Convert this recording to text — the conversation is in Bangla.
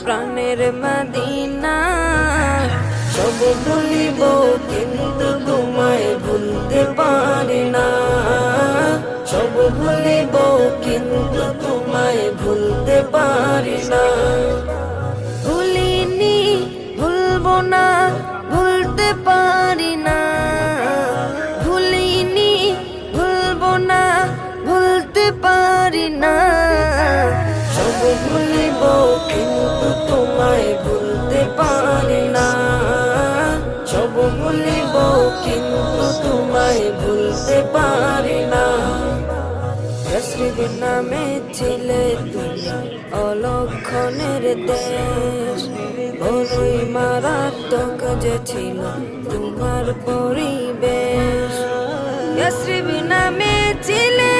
প্রাণের মদিনা। সব ভুলিব কিন্তু তোমায় ভুলতে পারি না। সব ভুলিব কিন্তু তোমায় ভুলতে পারি না। ভুলিনি ভুলবো না, ভুলতে পারি না। ভুলিনি ভুলবো না, ভুলতে পারি না। সব ভুলিব কিন্তু তোমায় ভুলতে পারি না। সব ভুলিব কিন্তু তোমায় ভুলতে পারি না। ইয়াসরিব নামে ছিলে তুমি অলক্ষণের দেশ, বড়ই মারাত্মক যে ছিল তোমার পরিবেশ। ইয়াসরিব নামে ছিলে